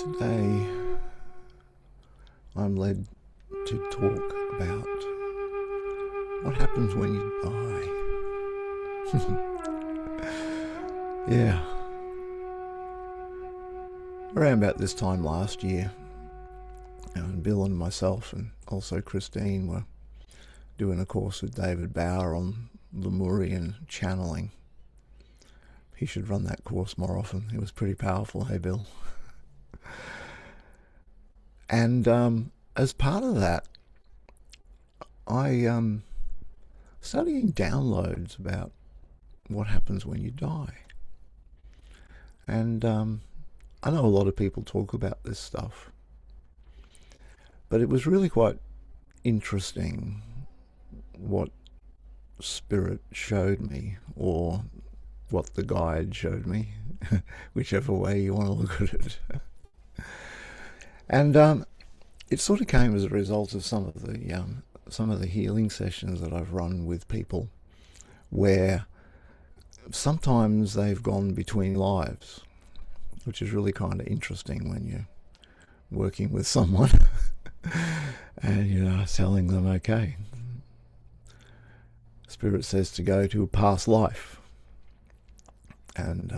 Today I'm led to talk about what happens when you die. Yeah. Around about this time last year, and Bill and myself and also Christine were doing a course with David Bauer on Lemurian channeling. He should run that course more often. It was pretty powerful, hey Bill? And as part of that, I started getting downloads about what happens when you die. And I know a lot of people talk about this stuff, but it was really quite interesting what Spirit showed me, or what the guide showed me, whichever way you want to look at it. And it sort of came as a result of some of the healing sessions that I've run with people, where sometimes they've gone between lives, which is really kind of interesting when you're working with someone and you're telling them, okay, Spirit says to go to a past life and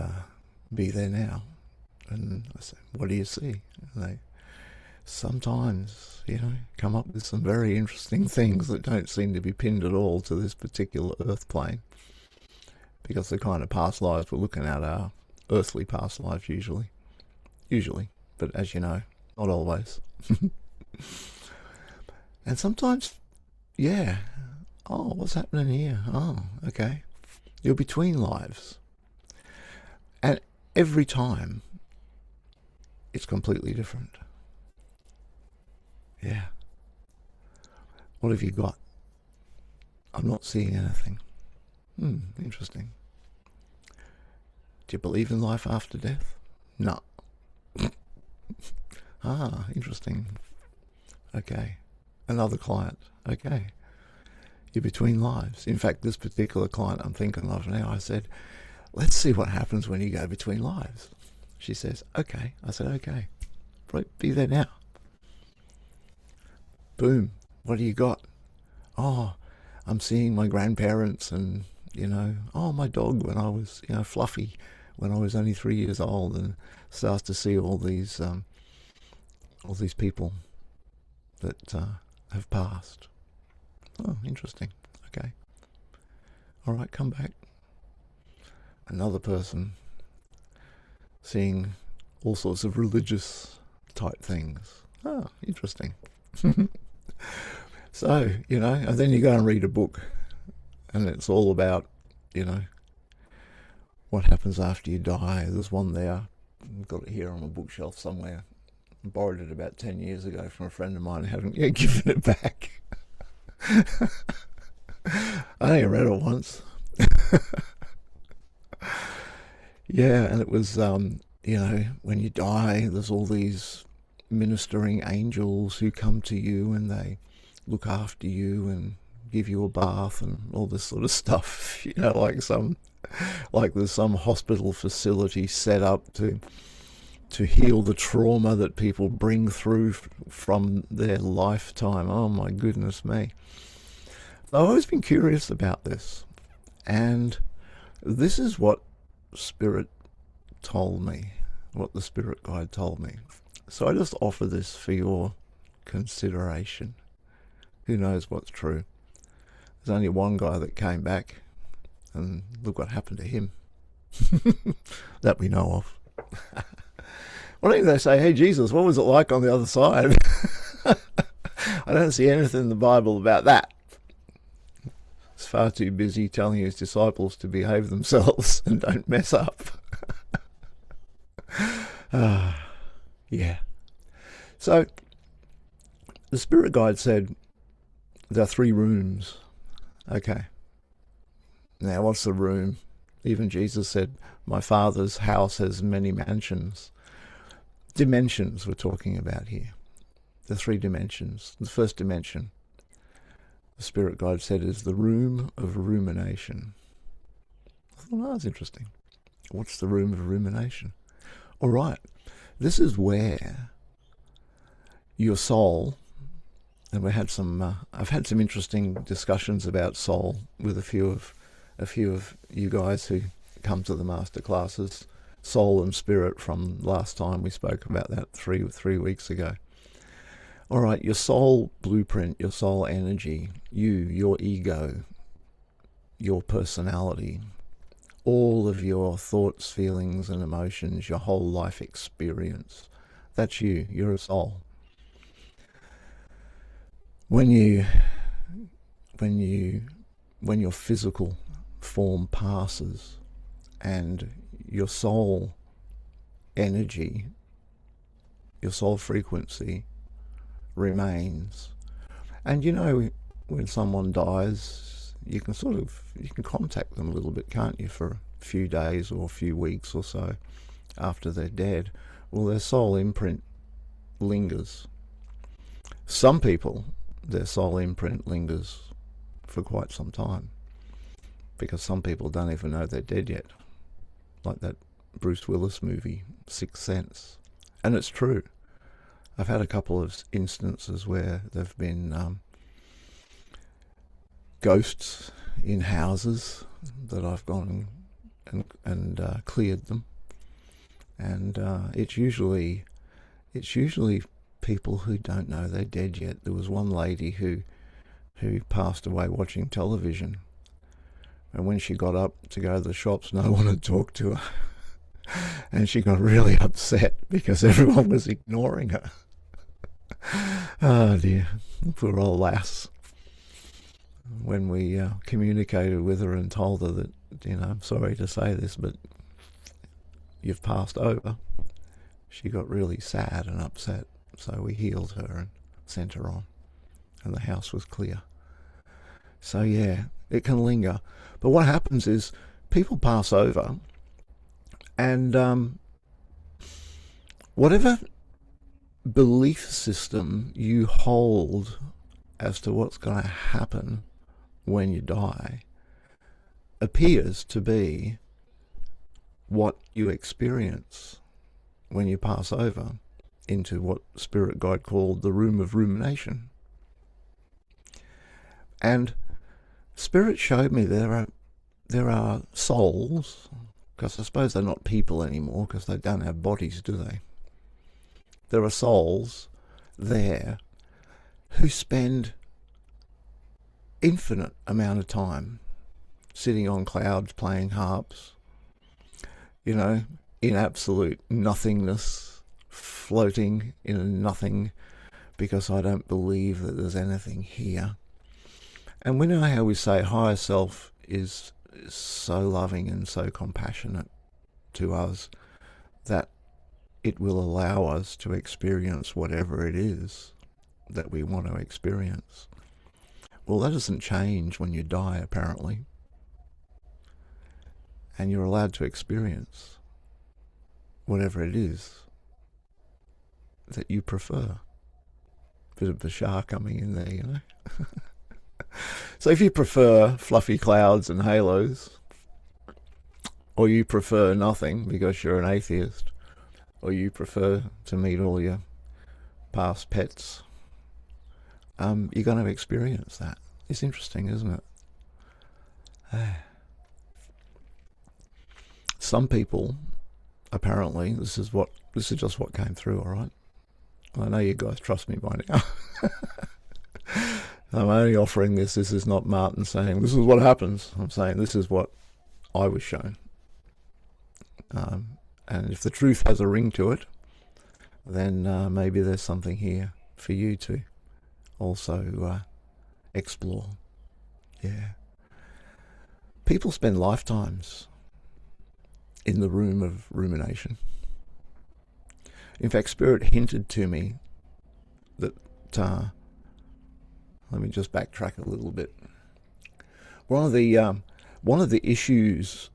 be there now. And I say, what do you see? And they sometimes, come up with some very interesting things that don't seem to be pinned at all to this particular earth plane. Because the kind of past lives we're looking at are earthly past lives usually. But as you know, not always. And sometimes, what's happening here? Oh, okay. You're between lives. And every time, it's completely different. Yeah. What have you got? I'm not seeing anything. Interesting. Do you believe in life after death? No. Interesting. Okay. Another client. Okay. You're between lives. In fact, this particular client I'm thinking of now, I said, let's see what happens when you go between lives. She says, okay. I said, okay. Be there now. Boom. What do you got? Oh, I'm seeing my grandparents and, my dog when I was, Fluffy, when I was only 3 years old, and starts to see all these people that have passed. Oh, interesting. Okay. All right, come back. Another person seeing all sorts of religious type things. Oh, interesting. So, and then you go and read a book, and it's all about, what happens after you die. There's one there, I've got it here on a bookshelf somewhere. I borrowed it about 10 years ago from a friend of mine. I haven't yet given it back. I only read it once. Yeah, and it was, when you die, there's all these ministering angels who come to you and they look after you and give you a bath and all this sort of stuff, like there's some hospital facility set up to heal the trauma that people bring through from their lifetime. Oh my goodness me. I've always been curious about this, and this is what Spirit told me, what the Spirit Guide told me. So I just offer this for your consideration. Who knows what's true? There's only one guy that came back, and look what happened to him. That we know of. Why don't they say, hey Jesus, what was it like on the other side? I don't see anything in the Bible about that. He's far too busy telling his disciples to behave themselves and don't mess up. Yeah. So, the Spirit Guide said there are 3 rooms. Okay. Now, what's the room? Even Jesus said, my Father's house has many mansions. Dimensions we're talking about here. The 3 dimensions. The first dimension, the Spirit Guide said, is the room of rumination. I thought, that's interesting. What's the room of rumination? All right. This is where your soul, and I've had some interesting discussions about soul with a few of you guys who come to the master classes, soul and spirit, from last time we spoke about that three weeks ago. All right, your soul blueprint, your soul energy, your ego, your personality, all of your thoughts, feelings and emotions, your whole life experience. That's you. You're a soul. When your physical form passes and your soul energy, your soul frequency remains. And when someone dies, you can contact them a little bit, can't you, for a few days or a few weeks or so after they're dead. Well, their soul imprint lingers. Some people, their soul imprint lingers for quite some time, because some people don't even know they're dead yet, like that Bruce Willis movie, Sixth Sense. And it's true. I've had a couple of instances where there've been ghosts in houses that I've gone and cleared them, and it's usually people who don't know they're dead yet. There was one lady who passed away watching television, and when she got up to go to the shops, no one had talked to her, and she got really upset because everyone was ignoring her. Oh dear, poor old lass. When we communicated with her and told her that, I'm sorry to say this, but you've passed over, she got really sad and upset. So we healed her and sent her on, and the house was clear. So yeah, it can linger. But what happens is people pass over, and whatever belief system you hold as to what's going to happen when you die appears to be what you experience when you pass over into what Spirit Guide called the room of rumination. And Spirit showed me there are souls, because I suppose they're not people anymore because they don't have bodies, do they? There are souls there who spend infinite amount of time sitting on clouds playing harps, in absolute nothingness, floating in nothing, because I don't believe that there's anything here. And we know how we say higher self is so loving and so compassionate to us that it will allow us to experience whatever it is that we want to experience. Well, that doesn't change when you die, apparently. And you're allowed to experience whatever it is that you prefer. Bit of Bashar coming in there, So if you prefer fluffy clouds and halos, or you prefer nothing because you're an atheist, or you prefer to meet all your past pets, you're going to experience that. It's interesting, isn't it? Some people, apparently, this is just what came through, all right? I know you guys trust me by now. I'm only offering this. This is not Martin saying, this is what happens. I'm saying this is what I was shown. And if the truth has a ring to it, then maybe there's something here for you to also explore. Yeah. People spend lifetimes in the room of rumination. In fact, Spirit hinted to me that, let me just backtrack a little bit. One of the issues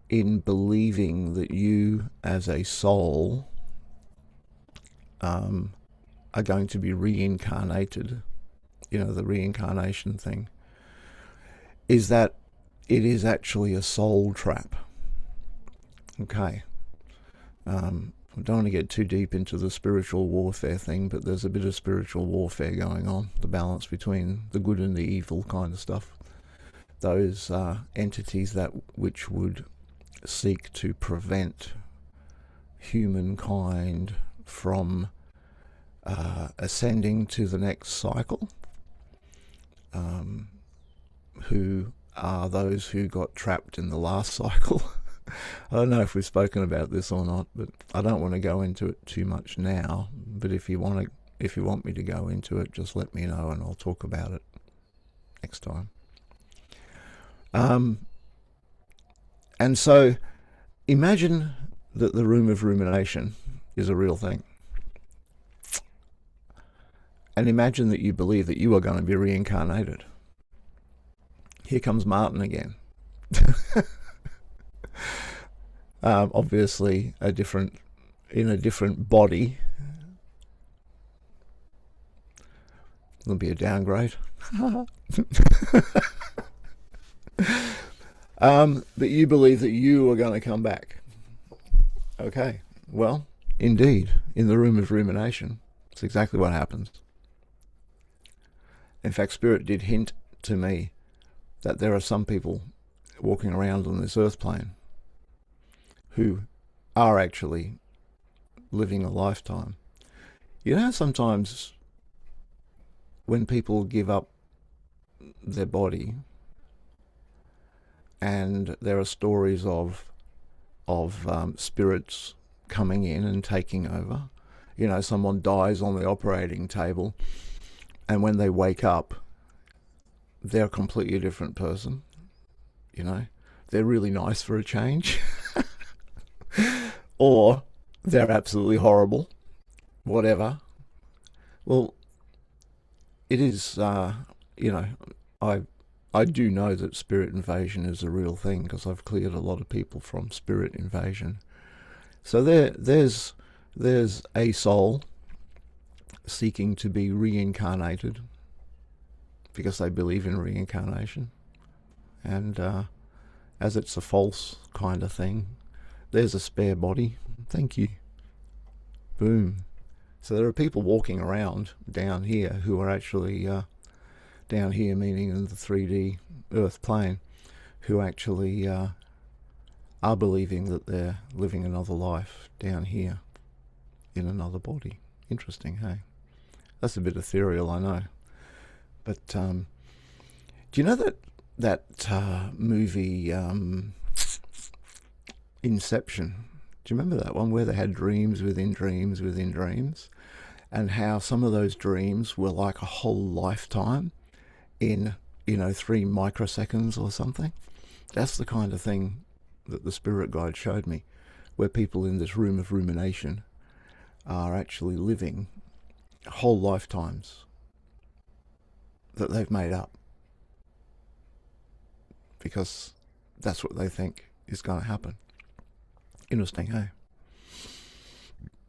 in believing that you as a soul are going to be reincarnated, the reincarnation thing, is that it is actually a soul trap. Okay. I don't want to get too deep into the spiritual warfare thing, but there's a bit of spiritual warfare going on, the balance between the good and the evil kind of stuff. Those entities that which would seek to prevent humankind from ascending to the next cycle, who are those who got trapped in the last cycle. I don't know if we've spoken about this or not, but I don't want to go into it too much now. But if you want me to go into it, just let me know and I'll talk about it next time. And so imagine that the room of rumination is a real thing. And imagine that you believe that you are going to be reincarnated. Here comes Martin again. Obviously in a different body. There'll be a downgrade. But you believe that you are going to come back. Okay, well, indeed, in the room of rumination, it's exactly what happens. In fact, Spirit did hint to me that there are some people walking around on this earth plane who are actually living a lifetime. You know, sometimes when people give up their body, and there are stories of spirits coming in and taking over. You know, someone dies on the operating table, and when they wake up, they're a completely different person. You know, they're really nice for a change, or they're absolutely horrible, whatever. Well, it is, you know, I do know that spirit invasion is a real thing because I've cleared a lot of people from spirit invasion. So there's a soul seeking to be reincarnated because they believe in reincarnation. And as it's a false kind of thing, there's a spare body. Thank you. Boom. So there are people walking around down here who are actually... down here meaning in the 3D earth plane, who actually are believing that they're living another life down here in another body. Interesting, hey? That's a bit ethereal, I know. But do you know that movie Inception? Do you remember that one where they had dreams within dreams within dreams? And how some of those dreams were like a whole lifetime in, 3 microseconds or something. That's the kind of thing that the spirit guide showed me, where people in this room of rumination are actually living whole lifetimes that they've made up, because that's what they think is going to happen. Interesting, hey?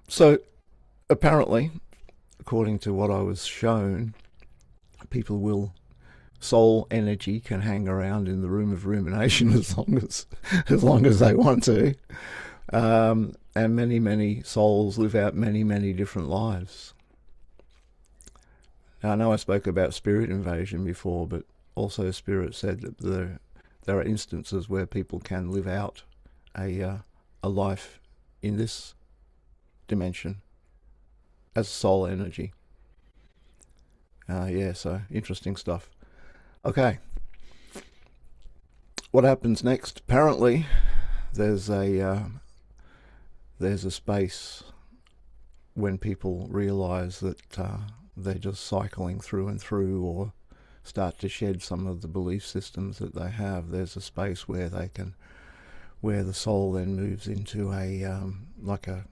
So apparently, according to what I was shown, soul energy can hang around in the room of rumination as long as they want to, and many souls live out many different lives. Now, I know I spoke about spirit invasion before, but also Spirit said that there are instances where people can live out a life in this dimension as soul energy. Yeah, so interesting stuff. Okay, what happens next? Apparently, there's a space when people realise that they're just cycling through and through, or start to shed some of the belief systems that they have. There's a space where the soul then moves into another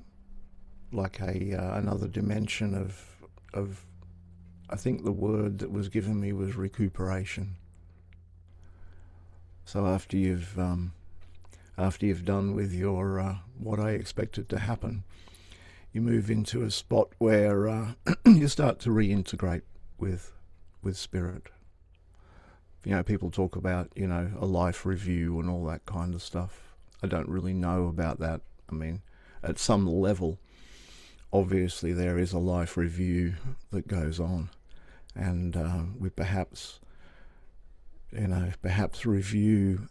dimension of I think the word that was given me was recuperation. So after you've done with your what I expected to happen, you move into a spot where you start to reintegrate with spirit. People talk about a life review and all that kind of stuff. I don't really know about that. I mean, at some level, obviously there is a life review that goes on, and we perhaps review,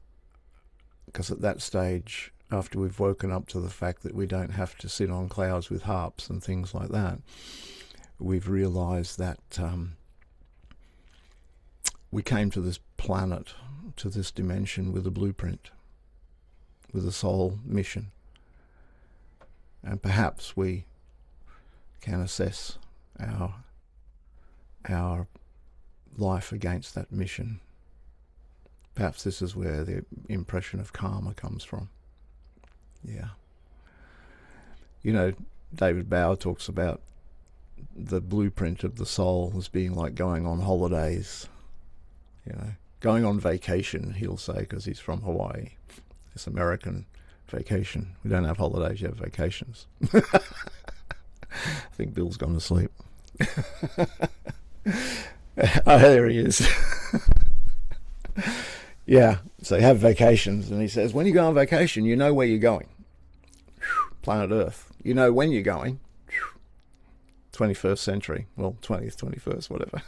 because at that stage, after we've woken up to the fact that we don't have to sit on clouds with harps and things like that, we've realised that we came to this planet, to this dimension, with a blueprint, with a soul mission, and perhaps we can assess our life against that mission. Perhaps this is where the impression of karma comes from. Yeah. You know, David Bauer talks about the blueprint of the soul as being like going on holidays, you know, going on vacation, he'll say, because he's from Hawaii. It's American vacation. We don't have holidays, you have vacations. I think Bill's gone to sleep. Oh, there he is. Yeah, so you have vacations, and he says, when you go on vacation, you know where you're going. Planet Earth. You know when you're going. 21st century. Well, 20th, 21st, whatever.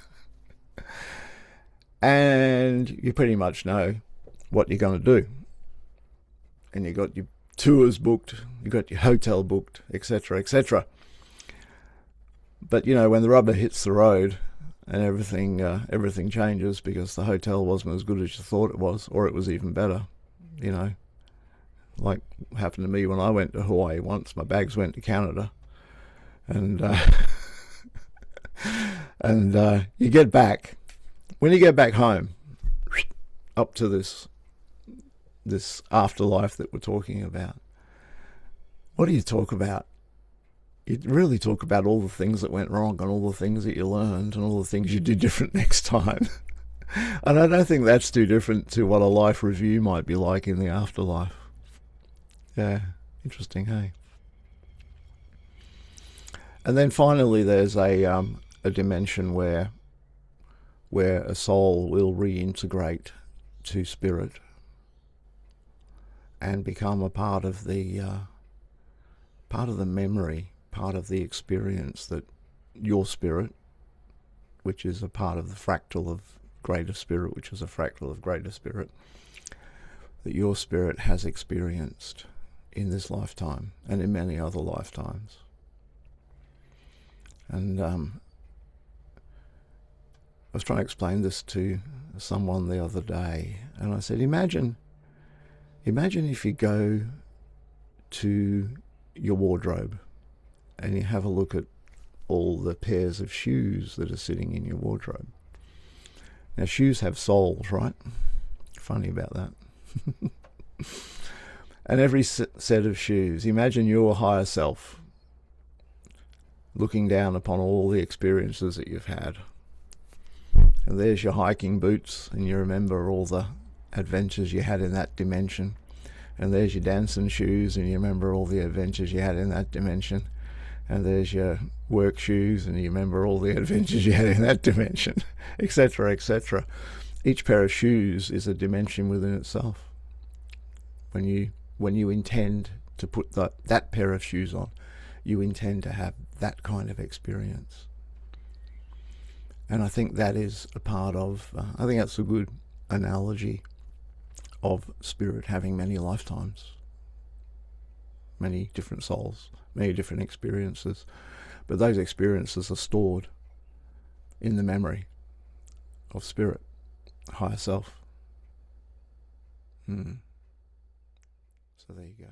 And you pretty much know what you're going to do. And you got your tours booked, you got your hotel booked, etc., etc. But, you know, when the rubber hits the road, and everything changes because the hotel wasn't as good as you thought it was, or it was even better, you know. Like happened to me when I went to Hawaii once. My bags went to Canada, and you get back. When you get back home, up to this afterlife that we're talking about, what do you talk about? You really talk about all the things that went wrong and all the things that you learned and all the things you do different next time. And I don't think that's too different to what a life review might be like in the afterlife. Yeah, interesting, hey? And then finally there's a dimension where a soul will reintegrate to spirit and become a part of the memory, part of the experience that your spirit, which is a part of the fractal of greater spirit, which is a fractal of greater spirit, that your spirit has experienced in this lifetime and in many other lifetimes. And I was trying to explain this to someone the other day, and I said, imagine if you go to your wardrobe and you have a look at all the pairs of shoes that are sitting in your wardrobe. Now, shoes have souls, right? Funny about that. And every set of shoes, imagine your higher self looking down upon all the experiences that you've had. And there's your hiking boots, and you remember all the adventures you had in that dimension. And there's your dancing shoes, and you remember all the adventures you had in that dimension. And there's your work shoes, and you remember all the adventures you had in that dimension, etc., etc. Each pair of shoes is a dimension within itself. When you intend to put that pair of shoes on, you intend to have that kind of experience. And I think that is a part of, I think that's a good analogy of spirit having many lifetimes, many different souls, many different experiences. But those experiences are stored in the memory of spirit, higher self. So there you go.